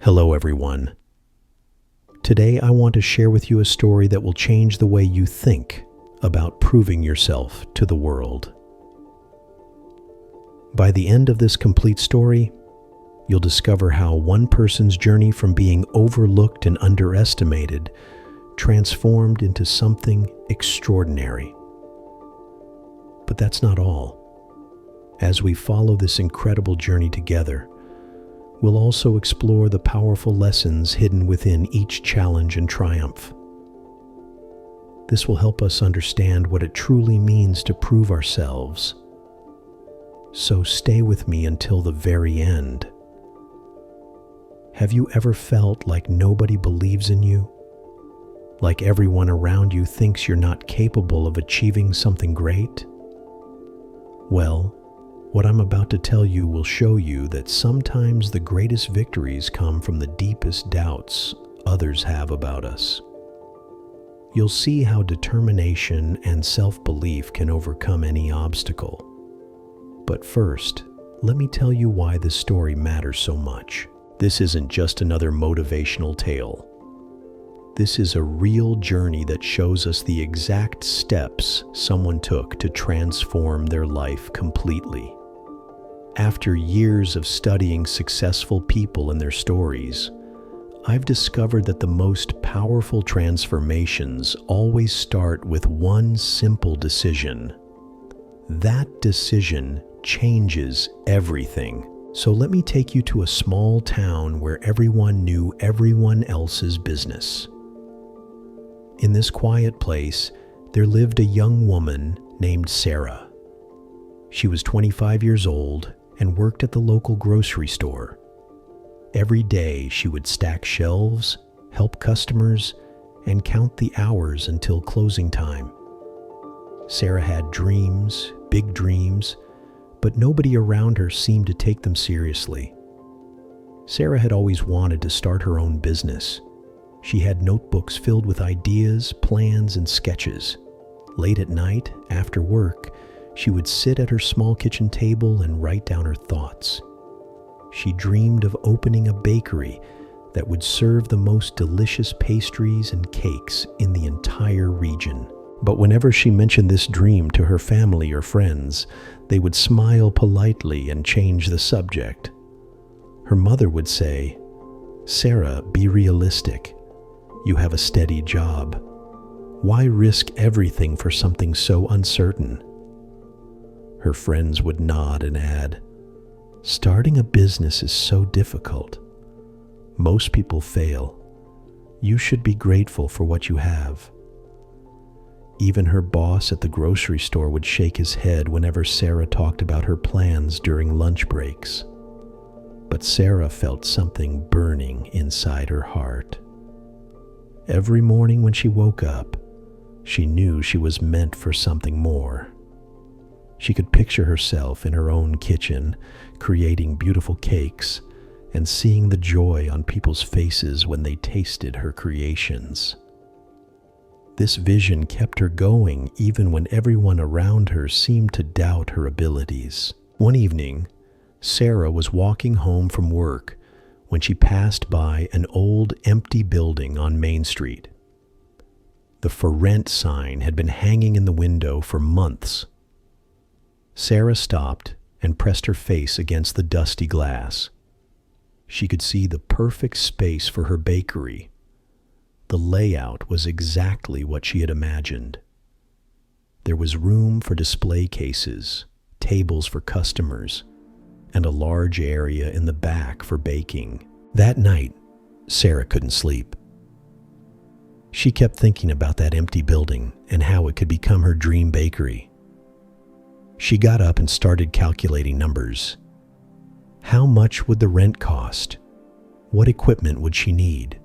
Hello, everyone. Today, I want to share with you a story that will change the way you think about proving yourself to the world. By the end of this complete story, you'll discover how one person's journey from being overlooked and underestimated transformed into something extraordinary. But that's not all. As we follow this incredible journey together, we'll also explore the powerful lessons hidden within each challenge and triumph. This will help us understand what it truly means to prove ourselves. So stay with me until the very end. Have you ever felt like nobody believes in you? Like everyone around you thinks you're not capable of achieving something great? Well, what I'm about to tell you will show you that sometimes the greatest victories come from the deepest doubts others have about us. You'll see how determination and self-belief can overcome any obstacle. But first, let me tell you why this story matters so much. This isn't just another motivational tale. This is a real journey that shows us the exact steps someone took to transform their life completely. After years of studying successful people and their stories, I've discovered that the most powerful transformations always start with one simple decision. That decision changes everything. So let me take you to a small town where everyone knew everyone else's business. In this quiet place, there lived a young woman named Sarah. She was 25 years old and worked at the local grocery store. Every day she would stack shelves, help customers, and count the hours until closing time. Sarah had dreams, big dreams, but nobody around her seemed to take them seriously. Sarah had always wanted to start her own business. She had notebooks filled with ideas, plans, and sketches. Late at night, after work, she would sit at her small kitchen table and write down her thoughts. She dreamed of opening a bakery that would serve the most delicious pastries and cakes in the entire region. But whenever she mentioned this dream to her family or friends, they would smile politely and change the subject. Her mother would say, "Sarah, be realistic. You have a steady job. Why risk everything for something so uncertain?" Her friends would nod and add, "Starting a business is so difficult. Most people fail. You should be grateful for what you have." Even her boss at the grocery store would shake his head whenever Sarah talked about her plans during lunch breaks. But Sarah felt something burning inside her heart. Every morning when she woke up, she knew she was meant for something more. She could picture herself in her own kitchen, creating beautiful cakes, and seeing the joy on people's faces when they tasted her creations. This vision kept her going even when everyone around her seemed to doubt her abilities. One evening, Sarah was walking home from work when she passed by an old, empty building on Main Street. The "For Rent" sign had been hanging in the window for months. Sarah stopped and pressed her face against the dusty glass. She could see the perfect space for her bakery. The layout was exactly what she had imagined. There was room for display cases, tables for customers, and a large area in the back for baking. That night, Sarah couldn't sleep. She kept thinking about that empty building and how it could become her dream bakery. She got up and started calculating numbers. How much would the rent cost? What equipment would she need?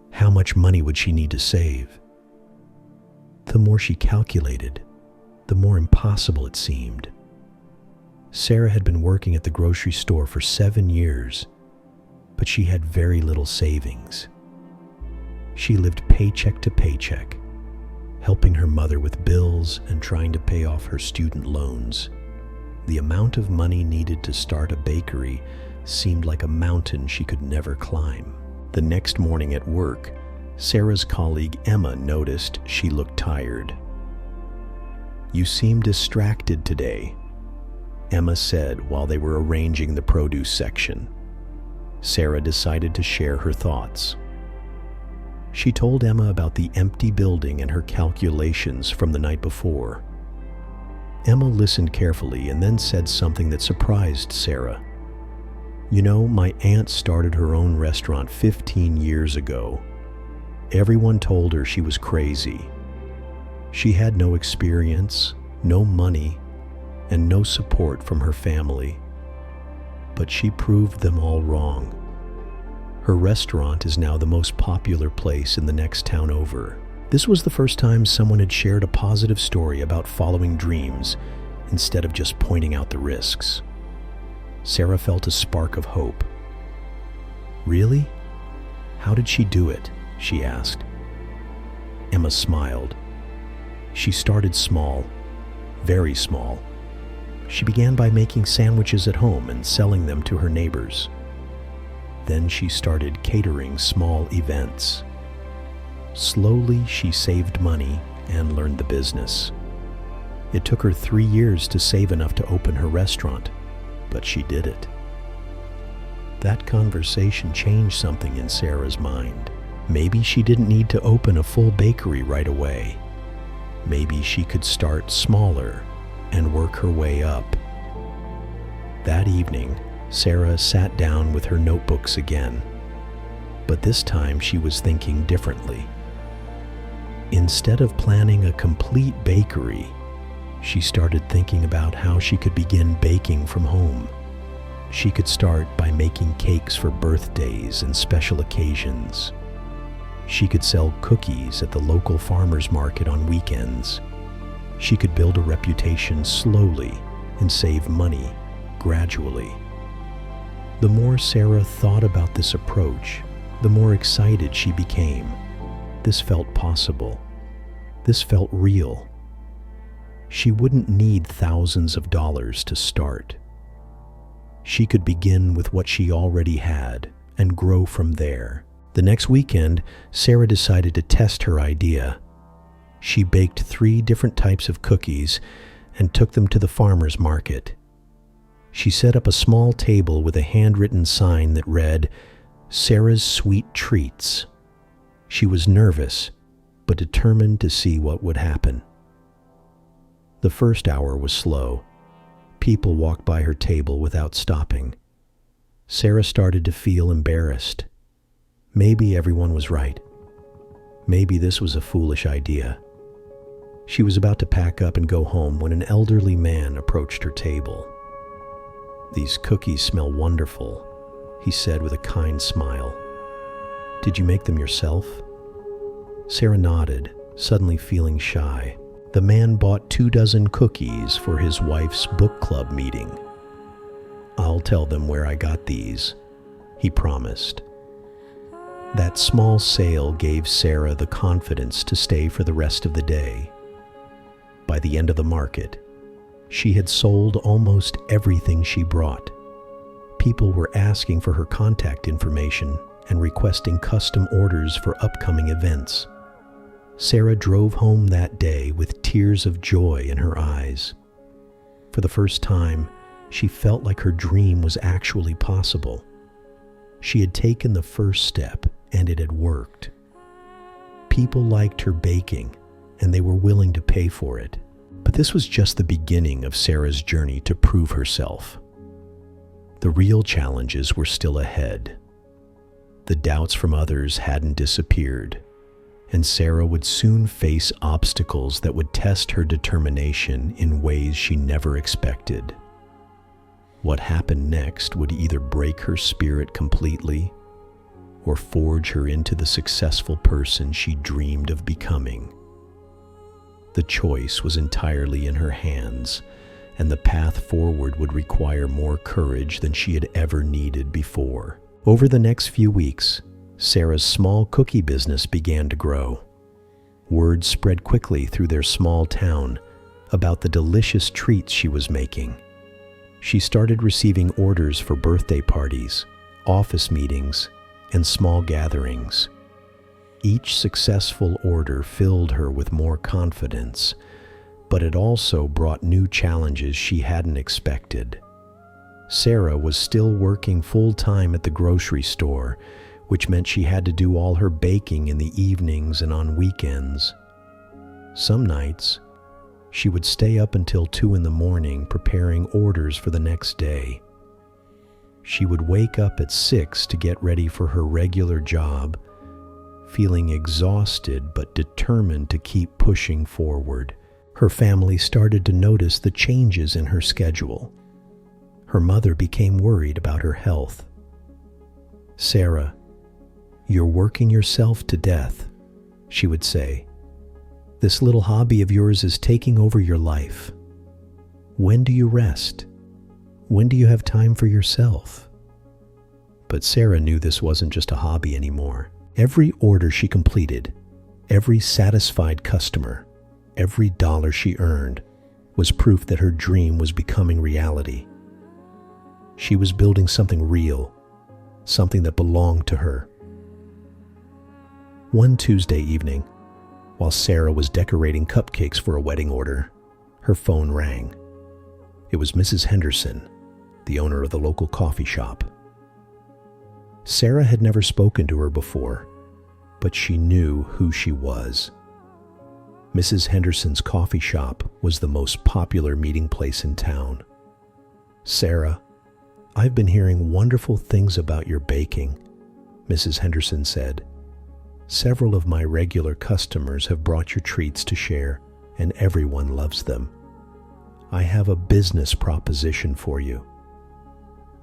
How much money would she need to save? The more she calculated, the more impossible it seemed. Sarah had been working at the grocery store for 7 years, but she had very little savings. She lived paycheck to paycheck, helping her mother with bills and trying to pay off her student loans. The amount of money needed to start a bakery seemed like a mountain she could never climb. The next morning at work, Sarah's colleague Emma noticed she looked tired. "You seem distracted today," Emma said while they were arranging the produce section. Sarah decided to share her thoughts. She told Emma about the empty building and her calculations from the night before. Emma listened carefully and then said something that surprised Sarah. "You know, my aunt started her own restaurant 15 years ago. Everyone told her she was crazy. She had no experience, no money, and no support from her family. But she proved them all wrong. Her restaurant is now the most popular place in the next town over." This was the first time someone had shared a positive story about following dreams instead of just pointing out the risks. Sarah felt a spark of hope. "Really? How did she do it?" she asked. Emma smiled. "She started small, very small. She began by making sandwiches at home and selling them to her neighbors. Then she started catering small events. Slowly, she saved money and learned the business. It took her 3 years to save enough to open her restaurant, but she did it." That conversation changed something in Sarah's mind. Maybe she didn't need to open a full bakery right away. Maybe she could start smaller and work her way up. That evening, Sarah sat down with her notebooks again, but this time she was thinking differently. Instead of planning a complete bakery, she started thinking about how she could begin baking from home. She could start by making cakes for birthdays and special occasions. She could sell cookies at the local farmers market on weekends. She could build a reputation slowly and save money gradually. The more Sarah thought about this approach, the more excited she became. This felt possible. This felt real. She wouldn't need thousands of dollars to start. She could begin with what she already had and grow from there. The next weekend, Sarah decided to test her idea. She baked 3 different types of cookies and took them to the farmer's market. She set up a small table with a handwritten sign that read, "Sarah's Sweet Treats." She was nervous, but determined to see what would happen. The first hour was slow. People walked by her table without stopping. Sarah started to feel embarrassed. Maybe everyone was right. Maybe this was a foolish idea. She was about to pack up and go home when an elderly man approached her table. "These cookies smell wonderful," he said with a kind smile. "Did you make them yourself?" Sarah nodded, suddenly feeling shy. The man bought 24 cookies for his wife's book club meeting. "I'll tell them where I got these," he promised. That small sale gave Sarah the confidence to stay for the rest of the day. By the end of the market, she had sold almost everything she brought. People were asking for her contact information and requesting custom orders for upcoming events. Sarah drove home that day with tears of joy in her eyes. For the first time, she felt like her dream was actually possible. She had taken the first step, and it had worked. People liked her baking, and they were willing to pay for it. But this was just the beginning of Sarah's journey to prove herself. The real challenges were still ahead. The doubts from others hadn't disappeared, and Sarah would soon face obstacles that would test her determination in ways she never expected. What happened next would either break her spirit completely or forge her into the successful person she dreamed of becoming. The choice was entirely in her hands, and the path forward would require more courage than she had ever needed before. Over the next few weeks, Sarah's small cookie business began to grow. Word spread quickly through their small town about the delicious treats she was making. She started receiving orders for birthday parties, office meetings, and small gatherings. Each successful order filled her with more confidence, but it also brought new challenges she hadn't expected. Sarah was still working full-time at the grocery store, which meant she had to do all her baking in the evenings and on weekends. Some nights, she would stay up until 2 in the morning preparing orders for the next day. She would wake up at 6 to get ready for her regular job, feeling exhausted but determined to keep pushing forward. Her family started to notice the changes in her schedule. Her mother became worried about her health. "Sarah, you're working yourself to death," she would say. "This little hobby of yours is taking over your life. When do you rest? When do you have time for yourself?" But Sarah knew this wasn't just a hobby anymore. Every order she completed, every satisfied customer, every dollar she earned was proof that her dream was becoming reality. She was building something real, something that belonged to her. One Tuesday evening, while Sarah was decorating cupcakes for a wedding order, her phone rang. It was Mrs. Henderson, the owner of the local coffee shop. Sarah had never spoken to her before, but she knew who she was. Mrs. Henderson's coffee shop was the most popular meeting place in town. "Sarah, I've been hearing wonderful things about your baking," Mrs. Henderson said. "Several of my regular customers have brought your treats to share, and everyone loves them. I have a business proposition for you."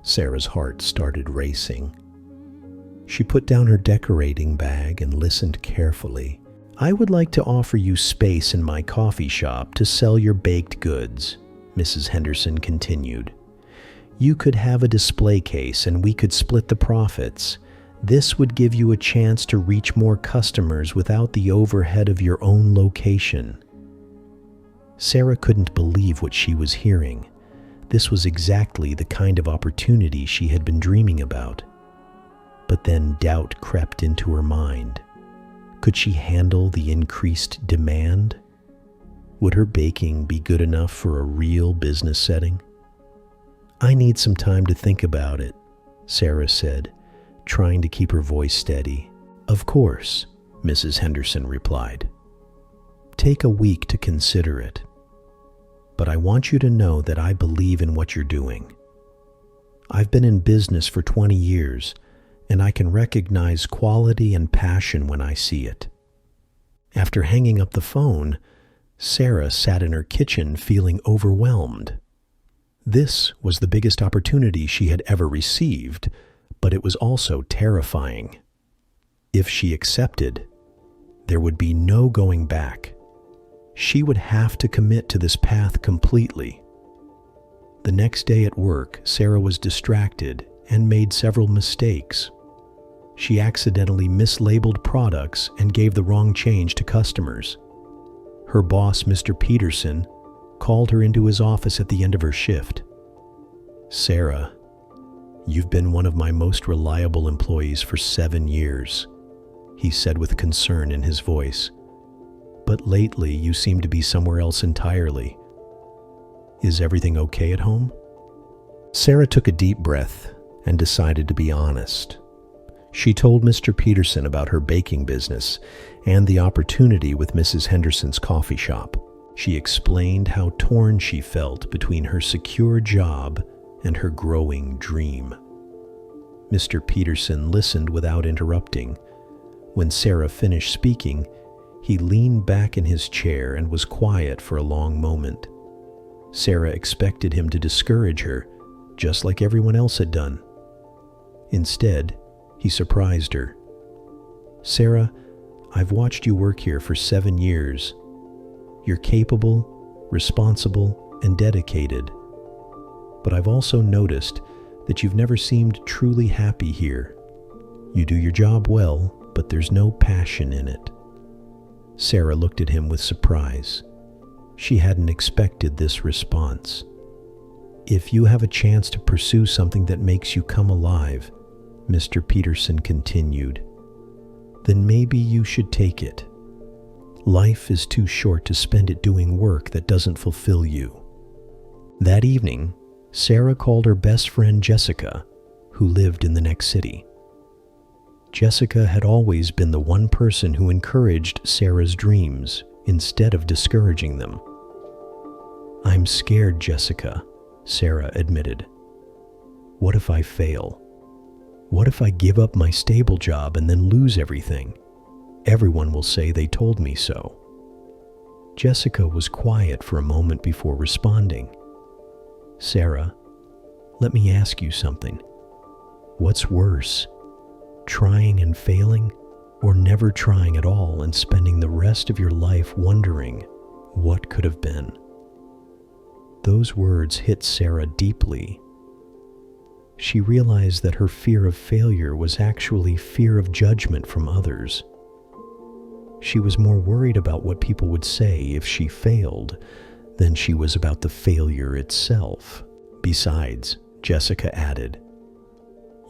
Sarah's heart started racing. She put down her decorating bag and listened carefully. "I would like to offer you space in my coffee shop to sell your baked goods," Mrs. Henderson continued. "You could have a display case and we could split the profits. This would give you a chance to reach more customers without the overhead of your own location." Sarah couldn't believe what she was hearing. This was exactly the kind of opportunity she had been dreaming about. But then doubt crept into her mind. Could she handle the increased demand? Would her baking be good enough for a real business setting? "I need some time to think about it," Sarah said, trying to keep her voice steady. "Of course," Mrs. Henderson replied. "Take a week to consider it. But I want you to know that I believe in what you're doing. I've been in business for 20 years, and I can recognize quality and passion when I see it." After hanging up the phone, Sarah sat in her kitchen feeling overwhelmed. This was the biggest opportunity she had ever received, but it was also terrifying. If she accepted, there would be no going back. She would have to commit to this path completely. The next day at work, Sarah was distracted and made several mistakes. She accidentally mislabeled products and gave the wrong change to customers. Her boss, Mr. Peterson, called her into his office at the end of her shift. "Sarah, you've been one of my most reliable employees for 7 years, he said with concern in his voice. "But lately you seem to be somewhere else entirely. Is everything okay at home?" Sarah took a deep breath and decided to be honest. She told Mr. Peterson about her baking business and the opportunity with Mrs. Henderson's coffee shop. She explained how torn she felt between her secure job and her growing dream. Mr. Peterson listened without interrupting. When Sarah finished speaking, he leaned back in his chair and was quiet for a long moment. Sarah expected him to discourage her, just like everyone else had done. Instead, he surprised her. "Sarah, I've watched you work here for 7 years. You're capable, responsible, and dedicated. But I've also noticed that you've never seemed truly happy here. You do your job well, but there's no passion in it." Sarah looked at him with surprise. She hadn't expected this response. If you have a chance to pursue something that makes you come alive, Mr. Peterson continued, then maybe you should take it. Life is too short to spend it doing work that doesn't fulfill you. That evening, Sarah called her best friend Jessica, who lived in the next city. Jessica had always been the one person who encouraged Sarah's dreams instead of discouraging them. "I'm scared, Jessica," Sarah admitted. "What if I fail? What if I give up my stable job and then lose everything? Everyone will say they told me so." Jessica was quiet for a moment before responding. "Sarah, let me ask you something. What's worse, trying and failing, or never trying at all and spending the rest of your life wondering what could have been?" Those words hit Sarah deeply. She realized that her fear of failure was actually fear of judgment from others. She was more worried about what people would say if she failed than she was about the failure itself. Besides, Jessica added,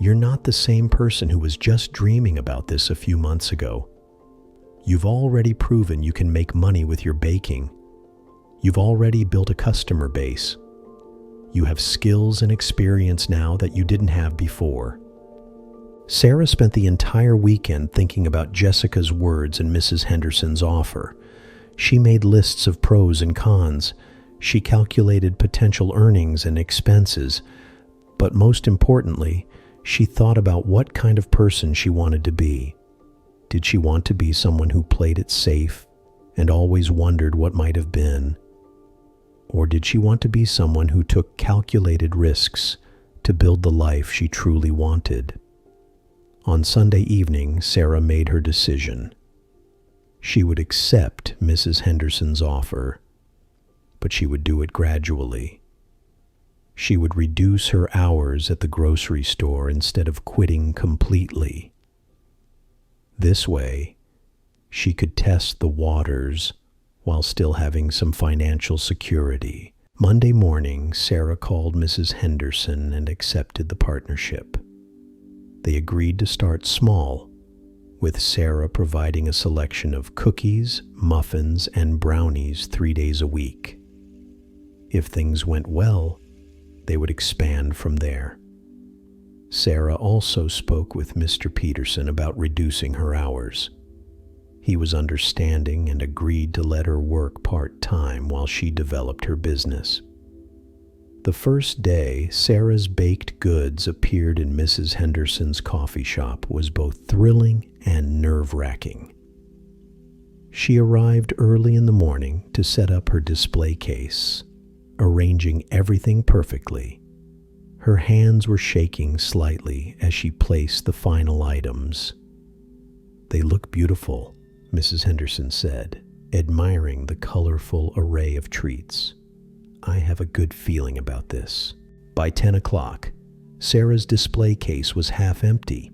"You're not the same person who was just dreaming about this a few months ago. You've already proven you can make money with your baking. You've already built a customer base. You have skills and experience now that you didn't have before." Sarah spent the entire weekend thinking about Jessica's words and Mrs. Henderson's offer. She made lists of pros and cons. She calculated potential earnings and expenses. But most importantly, she thought about what kind of person she wanted to be. Did she want to be someone who played it safe and always wondered what might have been? Or did she want to be someone who took calculated risks to build the life she truly wanted? On Sunday evening, Sarah made her decision. She would accept Mrs. Henderson's offer, but she would do it gradually. She would reduce her hours at the grocery store instead of quitting completely. This way, she could test the waters while still having some financial security. Monday morning, Sarah called Mrs. Henderson and accepted the partnership. They agreed to start small, with Sarah providing a selection of cookies, muffins, and brownies 3 days a week. If things went well, they would expand from there. Sarah also spoke with Mr. Peterson about reducing her hours. He was understanding and agreed to let her work part-time while she developed her business. The first day Sarah's baked goods appeared in Mrs. Henderson's coffee shop was both thrilling and nerve-wracking. She arrived early in the morning to set up her display case, arranging everything perfectly. Her hands were shaking slightly as she placed the final items. "They look beautiful," Mrs. Henderson said, admiring the colorful array of treats. "I have a good feeling about this." By 10 o'clock, Sarah's display case was half empty.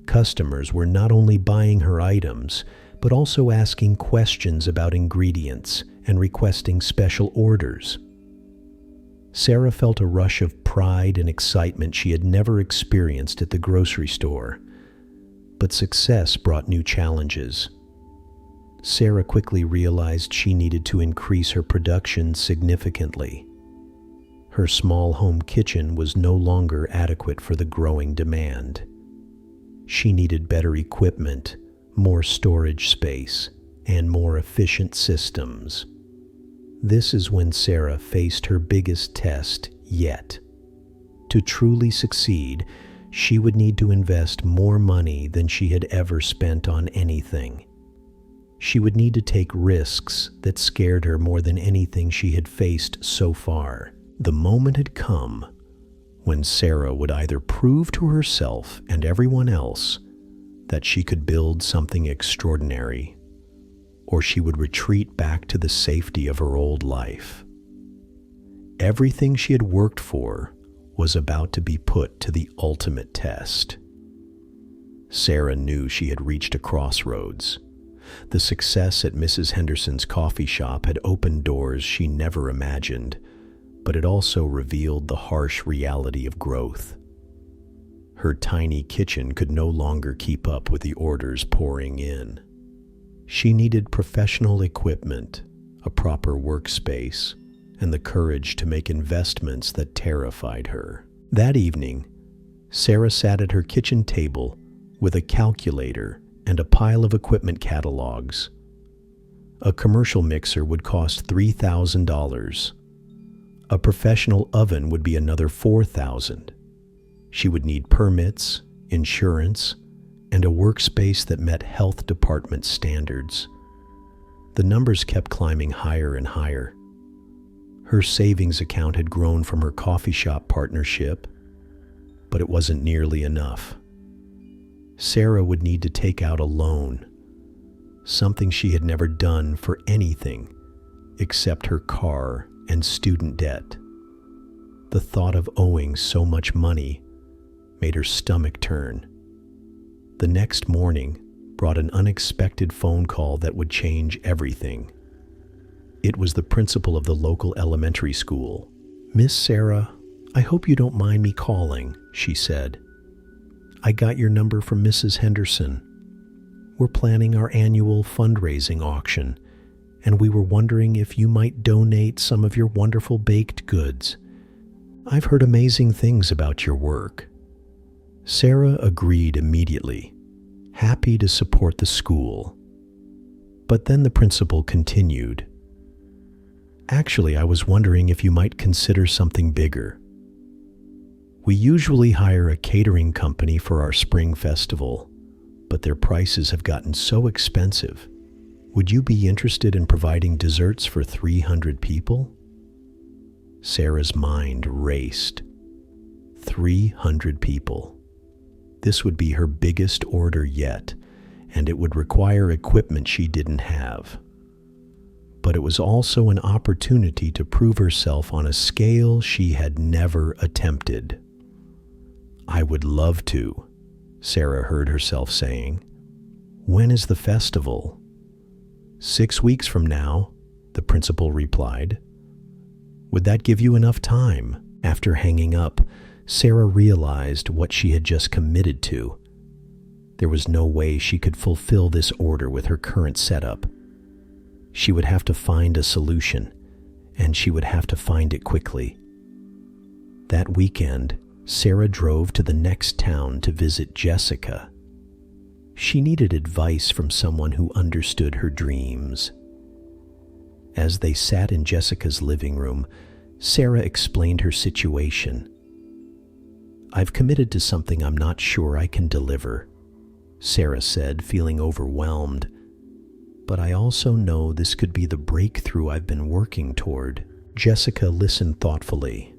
Customers were not only buying her items, but also asking questions about ingredients and requesting special orders. Sarah felt a rush of pride and excitement she had never experienced at the grocery store. But success brought new challenges. Sarah quickly realized she needed to increase her production significantly. Her small home kitchen was no longer adequate for the growing demand. She needed better equipment, more storage space, and more efficient systems. This is when Sarah faced her biggest test yet. To truly succeed, she would need to invest more money than she had ever spent on anything. She would need to take risks that scared her more than anything she had faced so far. The moment had come when Sarah would either prove to herself and everyone else that she could build something extraordinary, or she would retreat back to the safety of her old life. Everything she had worked for was about to be put to the ultimate test. Sarah knew she had reached a crossroads. The success at Mrs. Henderson's coffee shop had opened doors she never imagined, but it also revealed the harsh reality of growth. Her tiny kitchen could no longer keep up with the orders pouring in. She needed professional equipment, a proper workspace, and the courage to make investments that terrified her. That evening, Sarah sat at her kitchen table with a calculator and a pile of equipment catalogs. A commercial mixer would cost $3,000. A professional oven would be another $4,000. She would need permits, insurance, and a workspace that met health department standards. The numbers kept climbing higher and higher. Her savings account had grown from her coffee shop partnership, but it wasn't nearly enough. Sarah would need to take out a loan, something she had never done for anything except her car and student debt. The thought of owing so much money made her stomach turn. The next morning brought an unexpected phone call that would change everything. It was the principal of the local elementary school. "Miss Sarah, I hope you don't mind me calling," she said. "I got your number from Mrs. Henderson. We're planning our annual fundraising auction, and we were wondering if you might donate some of your wonderful baked goods. I've heard amazing things about your work." Sarah agreed immediately, happy to support the school. But then the principal continued, "Actually, I was wondering if you might consider something bigger. We usually hire a catering company for our spring festival, but their prices have gotten so expensive. Would you be interested in providing desserts for 300 people? Sarah's mind raced. 300 people. This would be her biggest order yet, and it would require equipment she didn't have. But it was also an opportunity to prove herself on a scale she had never attempted. "I would love to," Sarah heard herself saying. "When is the festival?" 6 weeks from now, the principal replied. "Would that give you enough time?" After hanging up, Sarah realized what she had just committed to. There was no way she could fulfill this order with her current setup. She would have to find a solution, and she would have to find it quickly. That weekend, Sarah drove to the next town to visit Jessica. She needed advice from someone who understood her dreams. As they sat in Jessica's living room, Sarah explained her situation. "I've committed to something I'm not sure I can deliver," Sarah said, feeling overwhelmed. "But I also know this could be the breakthrough I've been working toward." Jessica listened thoughtfully.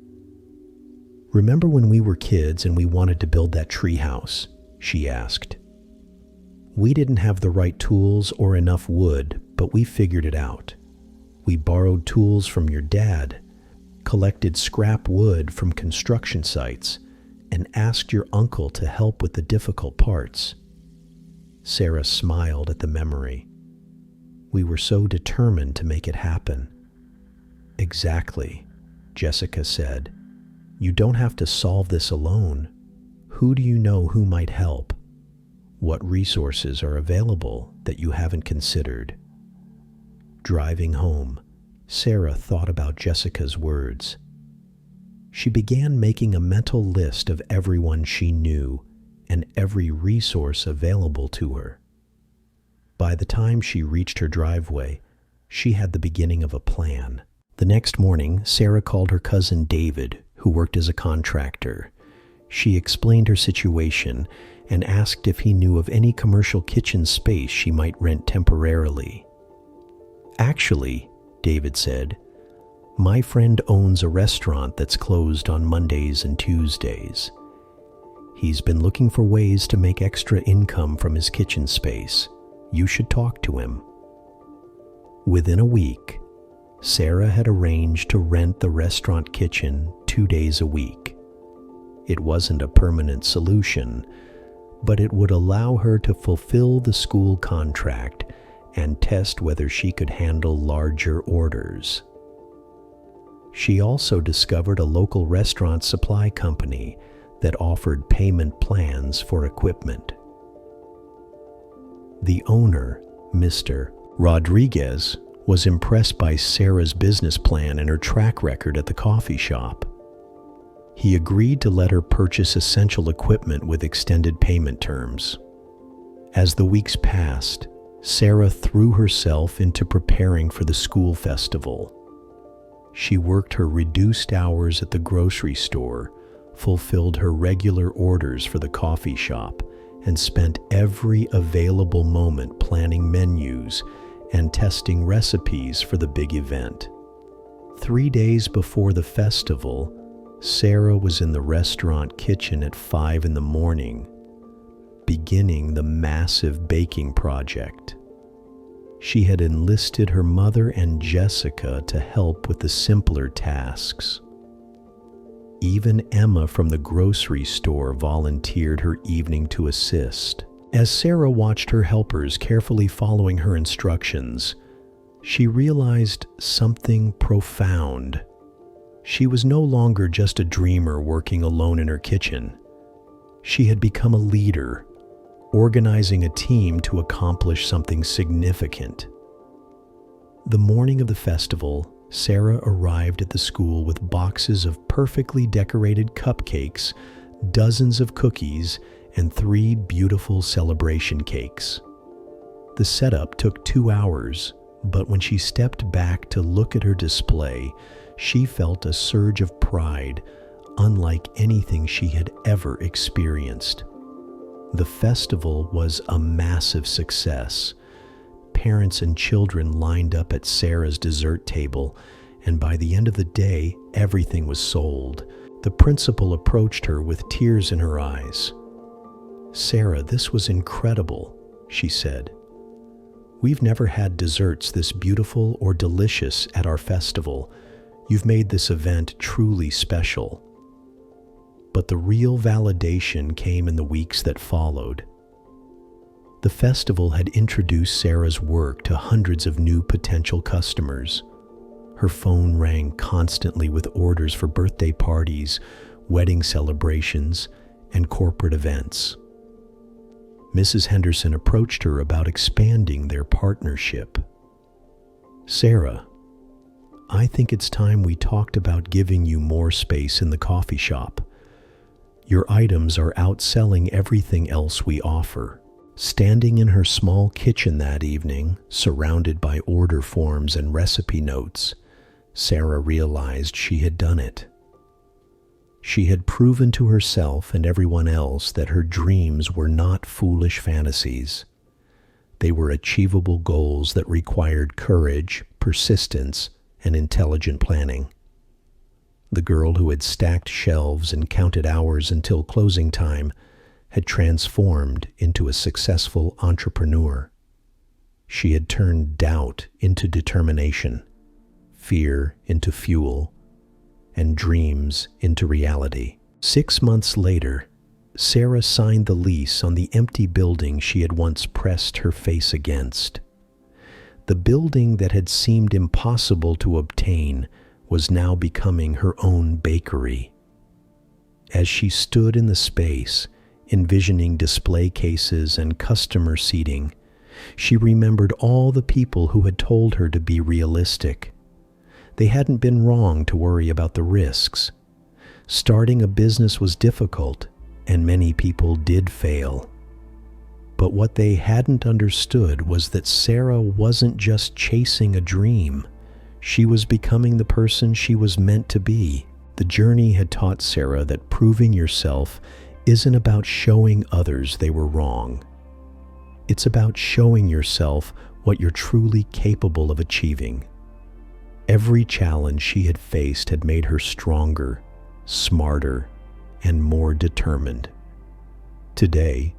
"Remember when we were kids and we wanted to build that tree house?" she asked. "We didn't have the right tools or enough wood, but we figured it out. We borrowed tools from your dad, collected scrap wood from construction sites, and asked your uncle to help with the difficult parts." Sarah smiled at the memory. "We were so determined to make it happen." "Exactly," Jessica said. "You don't have to solve this alone. Who do you know who might help? What resources are available that you haven't considered?" Driving home, Sarah thought about Jessica's words. She began making a mental list of everyone she knew and every resource available to her. By the time she reached her driveway, she had the beginning of a plan. The next morning, Sarah called her cousin David, who worked as a contractor. She explained her situation and asked if he knew of any commercial kitchen space she might rent temporarily. "Actually," David said, "my friend owns a restaurant that's closed on Mondays and Tuesdays. He's been looking for ways to make extra income from his kitchen space. You should talk to him." Within a week, Sarah had arranged to rent the restaurant kitchen 2 days a week. It wasn't a permanent solution, but it would allow her to fulfill the school contract and test whether she could handle larger orders. She also discovered a local restaurant supply company that offered payment plans for equipment. The owner, Mr. Rodriguez, was impressed by Sarah's business plan and her track record at the coffee shop. He agreed to let her purchase essential equipment with extended payment terms. As the weeks passed, Sarah threw herself into preparing for the school festival. She worked her reduced hours at the grocery store, fulfilled her regular orders for the coffee shop, and spent every available moment planning menus and testing recipes for the big event. 3 days before the festival, Sarah was in the restaurant kitchen at 5 in the morning, beginning the massive baking project. She had enlisted her mother and Jessica to help with the simpler tasks. Even Emma from the grocery store volunteered her evening to assist. As Sarah watched her helpers carefully following her instructions, she realized something profound. She was no longer just a dreamer working alone in her kitchen. She had become a leader, organizing a team to accomplish something significant. The morning of the festival, Sarah arrived at the school with boxes of perfectly decorated cupcakes, dozens of cookies, and 3 beautiful celebration cakes. The setup took 2 hours, but when she stepped back to look at her display, she felt a surge of pride unlike anything she had ever experienced. The festival was a massive success. Parents and children lined up at Sarah's dessert table, and by the end of the day, everything was sold. The principal approached her with tears in her eyes. "Sarah, this was incredible," she said. "We've never had desserts this beautiful or delicious at our festival. You've made this event truly special." But the real validation came in the weeks that followed. The festival had introduced Sarah's work to hundreds of new potential customers. Her phone rang constantly with orders for birthday parties, wedding celebrations, and corporate events. Mrs. Henderson approached her about expanding their partnership. "Sarah, I think it's time we talked about giving you more space in the coffee shop. Your items are outselling everything else we offer." Standing in her small kitchen that evening, surrounded by order forms and recipe notes, Sarah realized she had done it. She had proven to herself and everyone else that her dreams were not foolish fantasies. They were achievable goals that required courage, persistence, and intelligent planning. The girl who had stacked shelves and counted hours until closing time had transformed into a successful entrepreneur. She had turned doubt into determination, fear into fuel, and dreams into reality. 6 months later, Sarah signed the lease on the empty building she had once pressed her face against. The building that had seemed impossible to obtain was now becoming her own bakery. As she stood in the space, envisioning display cases and customer seating, she remembered all the people who had told her to be realistic. They hadn't been wrong to worry about the risks. Starting a business was difficult, and many people did fail. But what they hadn't understood was that Sarah wasn't just chasing a dream. She was becoming the person she was meant to be. The journey had taught Sarah that proving yourself isn't about showing others they were wrong. It's about showing yourself what you're truly capable of achieving. Every challenge she had faced had made her stronger, smarter, and more determined. Today,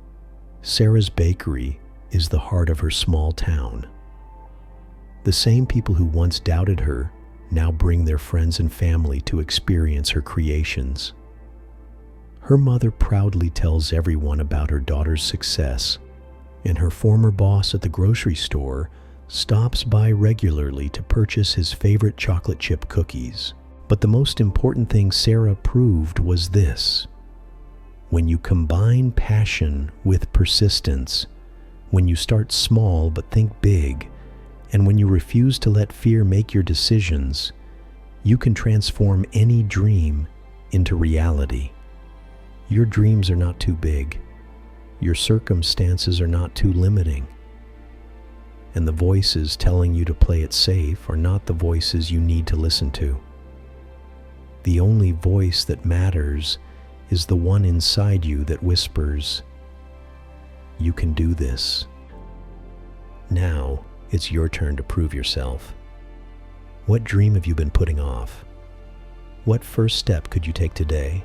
Sarah's bakery is the heart of her small town. The same people who once doubted her now bring their friends and family to experience her creations. Her mother proudly tells everyone about her daughter's success, and her former boss at the grocery store stops by regularly to purchase his favorite chocolate chip cookies. But the most important thing Sarah proved was this: when you combine passion with persistence, when you start small but think big, and when you refuse to let fear make your decisions, you can transform any dream into reality. Your dreams are not too big. Your circumstances are not too limiting. And the voices telling you to play it safe are not the voices you need to listen to. The only voice that matters is the one inside you that whispers, "You can do this." Now, it's your turn to prove yourself. What dream have you been putting off? What first step could you take today?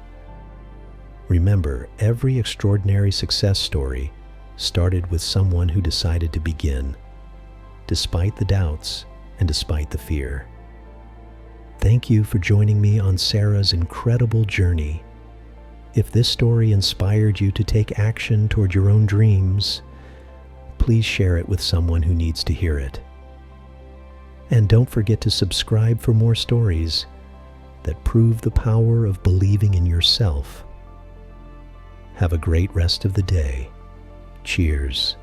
Remember, every extraordinary success story started with someone who decided to begin, despite the doubts and despite the fear. Thank you for joining me on Sarah's incredible journey. If this story inspired you to take action toward your own dreams, please share it with someone who needs to hear it. And don't forget to subscribe for more stories that prove the power of believing in yourself. Have a great rest of the day. Cheers.